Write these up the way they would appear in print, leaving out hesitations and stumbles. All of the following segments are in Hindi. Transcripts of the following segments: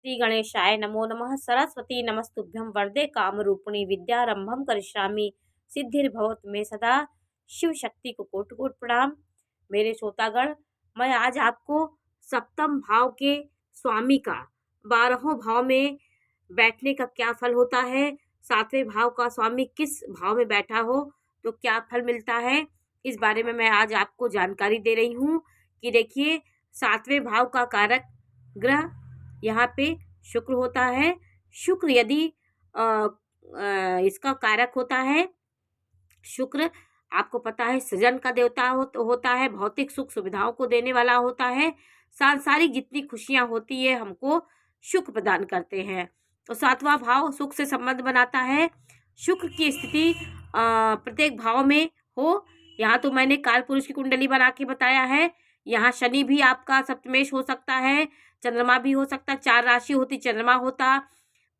श्री गणेशाय नमो नमः। सरस्वती नमस्तुभ्यं वरदे कामरूपिणी विद्यारंभम करिष्यामि सिद्धिर्भवतु मे सदा। शिव शक्ति को कोटि कोटि प्रणाम। मेरे श्रोतागण, मैं आज आपको सप्तम भाव के स्वामी का 12वें भाव में बैठने का क्या फल होता है, 7वें भाव का स्वामी किस भाव में बैठा हो तो क्या फल मिलता है, इस बारे में मैं आज आपको जानकारी दे रही हूँ। कि देखिए, 7वें भाव का कारक ग्रह यहाँ पे शुक्र होता है। शुक्र यदि इसका कारक होता है, शुक्र आपको पता है सृजन का देवता होता है, भौतिक सुख सुविधाओं को देने वाला होता है। सांसारिक जितनी खुशियां होती है हमको शुक्र प्रदान करते हैं। तो 7वां भाव सुख से संबंध बनाता है। शुक्र की स्थिति प्रत्येक भाव में हो, यहाँ तो मैंने काल पुरुष की कुंडली बना के बताया है। यहाँ शनि भी आपका सप्तमेश हो सकता है, चंद्रमा भी हो सकता, 4 राशि होती, चंद्रमा होता,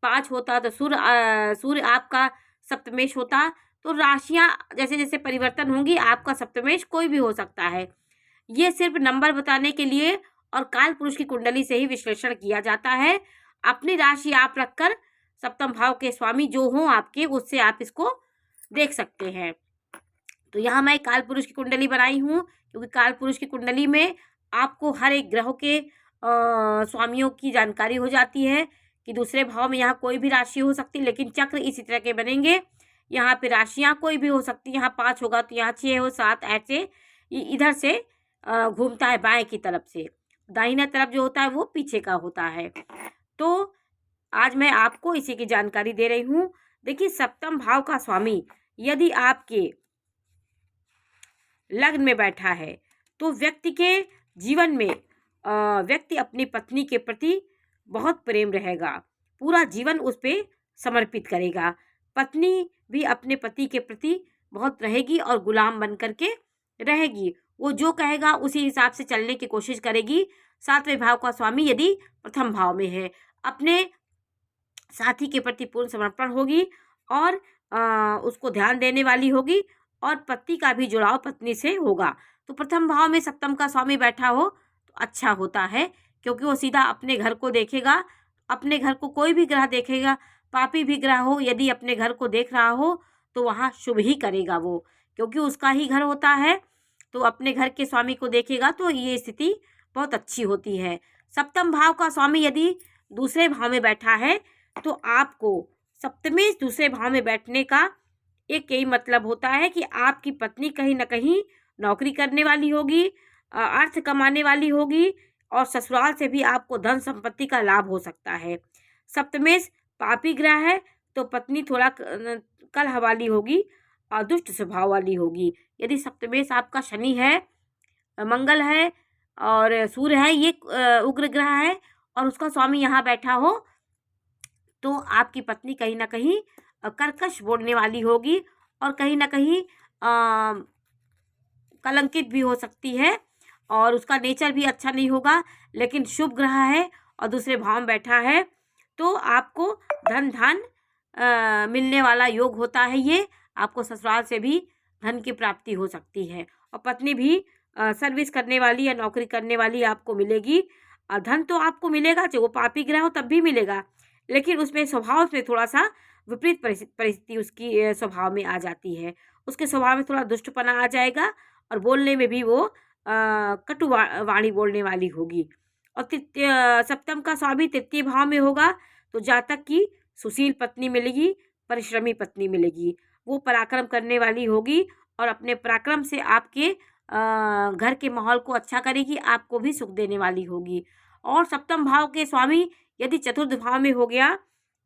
5 होता तो सूर्य आपका सप्तमेश होता। तो राशियां जैसे जैसे परिवर्तन होंगी आपका सप्तमेश कोई भी हो सकता है। ये सिर्फ नंबर बताने के लिए और काल पुरुष की कुंडली से ही विश्लेषण किया जाता है। अपनी राशि आप रखकर सप्तम भाव के स्वामी जो हों आपके, उससे आप इसको देख सकते हैं। तो यहाँ मैं काल पुरुष की कुंडली बनाई हूँ, क्योंकि काल पुरुष की कुंडली में आपको हर एक ग्रहों के स्वामियों की जानकारी हो जाती है कि दूसरे भाव में यहाँ कोई भी राशि हो सकती, लेकिन चक्र इसी तरह के बनेंगे। यहाँ पे राशियाँ कोई भी हो सकती, यहाँ 5 होगा तो यहाँ 6 हो, 7, ऐसे इधर से घूमता है बाएं की तरफ से, दाहिना तरफ जो होता है वो पीछे का होता है। तो आज मैं आपको इसी की जानकारी दे रही हूँ। देखिए, सप्तम भाव का स्वामी यदि आपके लग्न में बैठा है तो व्यक्ति के जीवन में व्यक्ति अपनी पत्नी के प्रति बहुत प्रेम रहेगा, पूरा जीवन उस पर समर्पित करेगा। पत्नी भी अपने पति के प्रति बहुत रहेगी और गुलाम बन करके रहेगी, वो जो कहेगा उसी हिसाब से चलने की कोशिश करेगी। 7वें भाव का स्वामी यदि प्रथम भाव में है, अपने साथी के प्रति पूर्ण समर्पण होगी और उसको ध्यान देने वाली होगी, और पति का भी जुड़ाव पत्नी से होगा। तो प्रथम भाव में सप्तम का स्वामी बैठा हो तो अच्छा होता है, क्योंकि वो सीधा अपने घर को देखेगा। अपने घर को कोई भी ग्रह देखेगा, पापी भी ग्रह हो यदि अपने घर को देख रहा हो तो वहाँ शुभ ही करेगा वो, क्योंकि उसका ही घर होता है। तो अपने घर के स्वामी को देखेगा तो ये स्थिति बहुत अच्छी होती है। सप्तम भाव का स्वामी यदि दूसरे भाव में बैठा है तो आपको सप्तमी दूसरे भाव में बैठने का एक यही मतलब होता है कि आपकी पत्नी कहीं ना कहीं नौकरी करने वाली होगी, अर्थ कमाने वाली होगी, और ससुराल से भी आपको धन संपत्ति का लाभ हो सकता है। सप्तमेश पापी ग्रह है तो पत्नी थोड़ा कलह वाली होगी और दुष्ट स्वभाव वाली होगी। यदि सप्तमेश आपका शनि है, मंगल है और सूर्य है, ये उग्र ग्रह है, और उसका स्वामी यहाँ बैठा हो तो आपकी पत्नी कहीं ना कहीं कर्कश बोलने वाली होगी और कहीं ना कहीं कलंकित भी हो सकती है, और उसका नेचर भी अच्छा नहीं होगा। लेकिन शुभ ग्रह है और दूसरे भाव में बैठा है तो आपको धन मिलने वाला योग होता है। ये आपको ससुराल से भी धन की प्राप्ति हो सकती है, और पत्नी भी सर्विस करने वाली या नौकरी करने वाली आपको मिलेगी। धन तो आपको मिलेगा, चाहे वो पापी ग्रह हो तब भी मिलेगा, लेकिन उसमें स्वभाव में थोड़ा सा विपरीत परिस्थिति उसकी स्वभाव में आ जाती है। उसके स्वभाव में थोड़ा दुष्टपना आ जाएगा और बोलने में भी वो कटु वाणी बोलने वाली होगी। और सप्तम का स्वामी तृतीय भाव में होगा तो जातक की सुशील पत्नी मिलेगी, परिश्रमी पत्नी मिलेगी, वो पराक्रम करने वाली होगी और अपने पराक्रम से आपके घर के माहौल को अच्छा करेगी, आपको भी सुख देने वाली होगी। और सप्तम भाव के स्वामी यदि चतुर्थ भाव में हो गया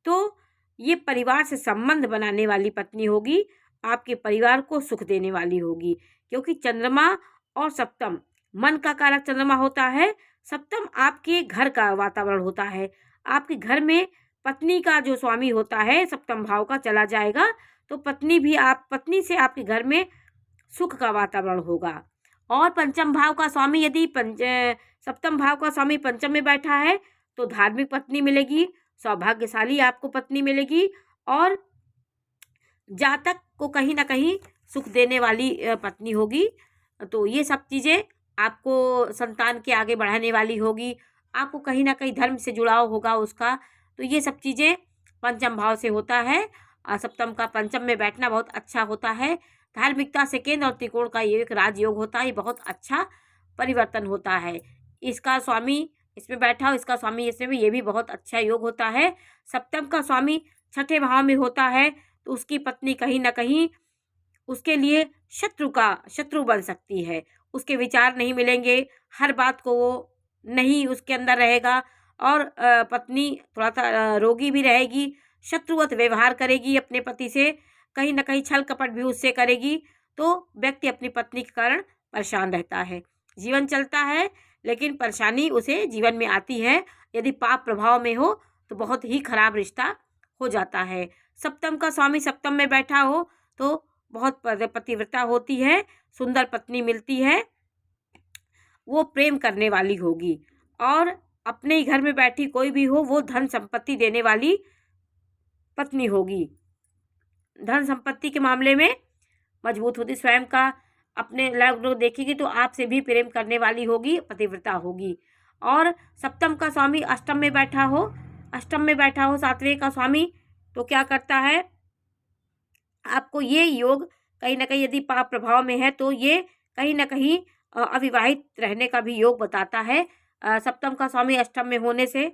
तो ये परिवार से संबंध बनाने वाली पत्नी होगी, आपके परिवार को सुख देने वाली होगी, क्योंकि चंद्रमा और सप्तम मन का कारक चंद्रमा होता है, सप्तम आपके घर का वातावरण होता है। आपके घर में पत्नी का जो स्वामी होता है सप्तम भाव का चला जाएगा तो पत्नी से आपके घर में सुख का वातावरण होगा। और पंचम भाव का स्वामी यदि सप्तम भाव का स्वामी पंचम में बैठा है तो धार्मिक पत्नी मिलेगी, सौभाग्यशाली आपको पत्नी मिलेगी, और जातक को कहीं ना कहीं सुख देने वाली पत्नी होगी। तो ये सब चीज़ें आपको संतान के आगे बढ़ाने वाली होगी, आपको कहीं ना कहीं धर्म से जुड़ाव होगा उसका। तो ये सब चीज़ें पंचम भाव से होता है। सप्तम का पंचम में बैठना बहुत अच्छा होता है। धार्मिकता से केंद्र और त्रिकोण का ये एक राजयोग होता है, ये बहुत अच्छा परिवर्तन होता है। इसका स्वामी इसमें बैठा हो, इसका स्वामी इसमें भी, ये भी बहुत अच्छा योग होता है। सप्तम का स्वामी छठे भाव में होता है तो उसकी पत्नी कहीं ना कहीं उसके लिए शत्रु बन सकती है। उसके विचार नहीं मिलेंगे, हर बात को वो नहीं उसके अंदर रहेगा, और पत्नी थोड़ा सा रोगी भी रहेगी, शत्रुवत व्यवहार करेगी अपने पति से, कहीं ना कहीं छल कपट भी उससे करेगी। तो व्यक्ति अपनी पत्नी के कारण परेशान रहता है। जीवन चलता है लेकिन परेशानी उसे जीवन में आती है। यदि पाप प्रभाव में हो तो बहुत ही खराब रिश्ता हो जाता है। सप्तम का स्वामी सप्तम में बैठा हो तो बहुत पतिव्रता होती है, सुंदर पत्नी मिलती है, वो प्रेम करने वाली होगी। और अपने ही घर में बैठी कोई भी हो, वो धन संपत्ति देने वाली पत्नी होगी। धन संपत्ति के मामले में मजबूत होती, स्वयं का अपने लोग देखेगी तो आपसे भी प्रेम करने वाली होगी, पतिव्रता होगी। और सप्तम का स्वामी अष्टम में बैठा हो, सातवें का स्वामी, तो क्या करता है, आपको ये योग कहीं ना कहीं यदि पाप प्रभाव में है तो ये कहीं ना कहीं अविवाहित रहने का भी योग बताता है। सप्तम का स्वामी अष्टम में होने से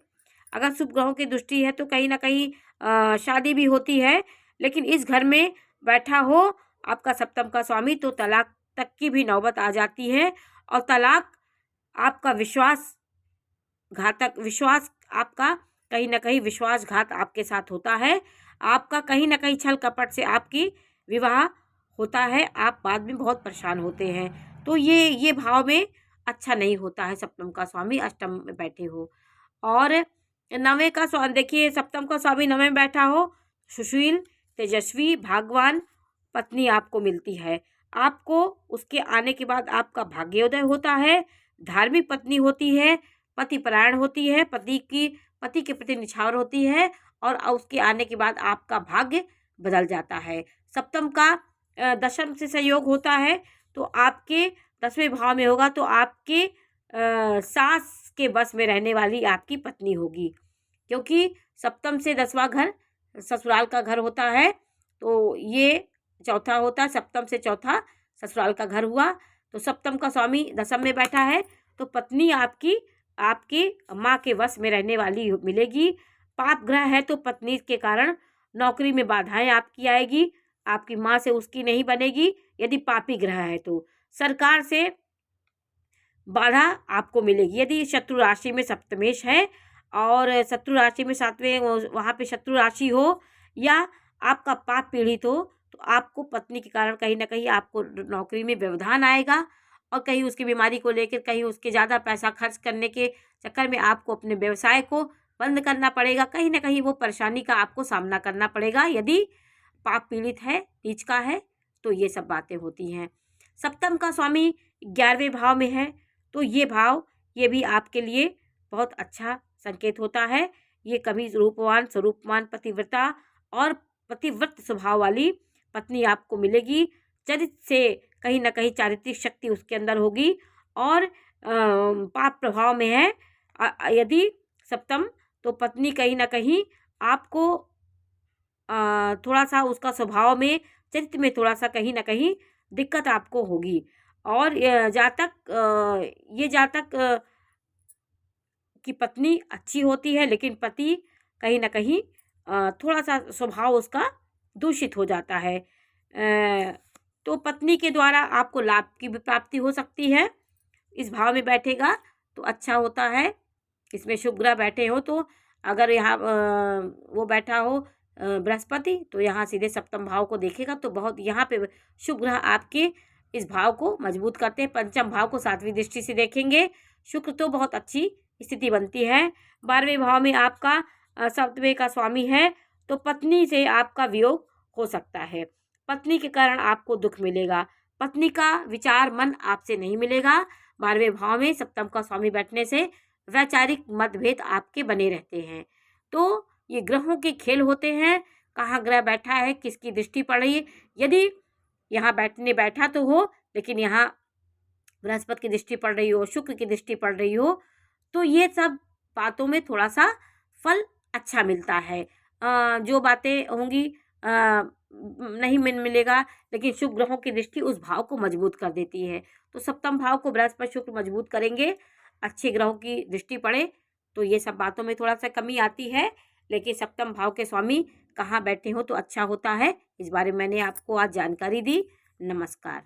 अगर शुभ ग्रहों की दृष्टि है तो कहीं ना कहीं शादी भी होती है। लेकिन इस घर में बैठा हो आपका सप्तम का स्वामी तो तलाक तक की भी नौबत आ जाती है। और तलाक आपका विश्वास आपका कहीं ना कहीं विश्वासघात आपके साथ होता है। आपका कहीं ना कहीं छल कपट से आपकी विवाह होता है, आप बाद में बहुत परेशान होते हैं। तो ये भाव में अच्छा नहीं होता है सप्तम का स्वामी अष्टम में बैठे हो। और नवें का स्वामी देखिए, सप्तम का स्वामी नवें में बैठा हो, सुशील तेजस्वी भाग्यवान पत्नी आपको मिलती है। आपको उसके आने के बाद आपका भाग्योदय होता है, धार्मिक पत्नी होती है, पति परायण होती है, पति के प्रति निछावर होती है, और उसके आने के बाद आपका भाग्य बदल जाता है। सप्तम का दशम से संयोग होता है तो आपके 10वें भाव में होगा तो आपके सास के बस में रहने वाली आपकी पत्नी होगी, क्योंकि सप्तम से 10वां घर ससुराल का घर होता है। तो ये चौथा होता है, सप्तम से चौथा ससुराल का घर हुआ। तो सप्तम का स्वामी दशम में बैठा है तो पत्नी आपकी माँ के वश में रहने वाली मिलेगी। पाप ग्रह है तो पत्नी के कारण नौकरी में बाधाएं आपकी आएगी, आपकी माँ से उसकी नहीं बनेगी। यदि पापी ग्रह है तो सरकार से बाधा आपको मिलेगी। यदि शत्रु राशि में सप्तमेश है और शत्रु राशि में 7वें वहाँ पे शत्रु राशि हो या आपका पाप पीड़ित हो तो आपको पत्नी के कारण कहीं ना कहीं आपको नौकरी में व्यवधान आएगा, और कहीं उसकी बीमारी को लेकर, कहीं उसके ज़्यादा पैसा खर्च करने के चक्कर में आपको अपने व्यवसाय को बंद करना पड़ेगा। कहीं ना कहीं वो परेशानी का आपको सामना करना पड़ेगा यदि पाप पीड़ित है, नीच का है, तो ये सब बातें होती हैं। सप्तम का स्वामी 11वें भाव में है तो ये भी आपके लिए बहुत अच्छा संकेत होता है। ये कभी रूपवान स्वरूपवान पतिव्रता और पतिव्रत स्वभाव वाली पत्नी आपको मिलेगी। चरित्र से कहीं ना कहीं चारित्रिक शक्ति उसके अंदर होगी। और पाप प्रभाव में है यदि सप्तम, तो पत्नी कहीं ना कहीं आपको थोड़ा सा उसका स्वभाव में, चरित्र में थोड़ा सा कहीं ना कहीं दिक्कत आपको होगी। और जातक की पत्नी अच्छी होती है लेकिन पति कहीं ना कहीं थोड़ा सा स्वभाव उसका दूषित हो जाता है। तो पत्नी के द्वारा आपको लाभ की भी प्राप्ति हो सकती है। इस भाव में बैठेगा तो अच्छा होता है। इसमें शुभ ग्रह बैठे हो तो अगर यहाँ वो बैठा हो बृहस्पति, तो यहाँ सीधे सप्तम भाव को देखेगा तो बहुत यहाँ पे शुभ ग्रह आपके इस भाव को मजबूत करते हैं। पंचम भाव को 7वीं दृष्टि से देखेंगे, शुक्र तो बहुत अच्छी स्थिति बनती है। 12वें भाव में आपका 7वें का स्वामी है तो पत्नी से आपका वियोग हो सकता है। पत्नी के कारण आपको दुख मिलेगा, पत्नी का विचार मन आपसे नहीं मिलेगा। 12वें भाव में सप्तम का स्वामी बैठने से वैचारिक मतभेद आपके बने रहते हैं। तो ये ग्रहों के खेल होते हैं, कहाँ ग्रह बैठा है, किसकी दृष्टि पड़ रही है। यदि यहाँ बैठा तो हो लेकिन यहाँ बृहस्पति की दृष्टि पड़ रही हो, शुक्र की दृष्टि पड़ रही हो, तो ये सब बातों में थोड़ा सा फल अच्छा मिलता है। जो बातें होंगी नहीं मिलेगा, लेकिन शुभ ग्रहों की दृष्टि उस भाव को मजबूत कर देती है। तो सप्तम भाव को बृहस्पति शुक्र मजबूत करेंगे, अच्छे ग्रहों की दृष्टि पड़े तो ये सब बातों में थोड़ा सा कमी आती है, लेकिन सप्तम भाव के स्वामी कहाँ बैठे हो तो अच्छा होता है। इस बारे में मैंने आपको आज जानकारी दी। नमस्कार।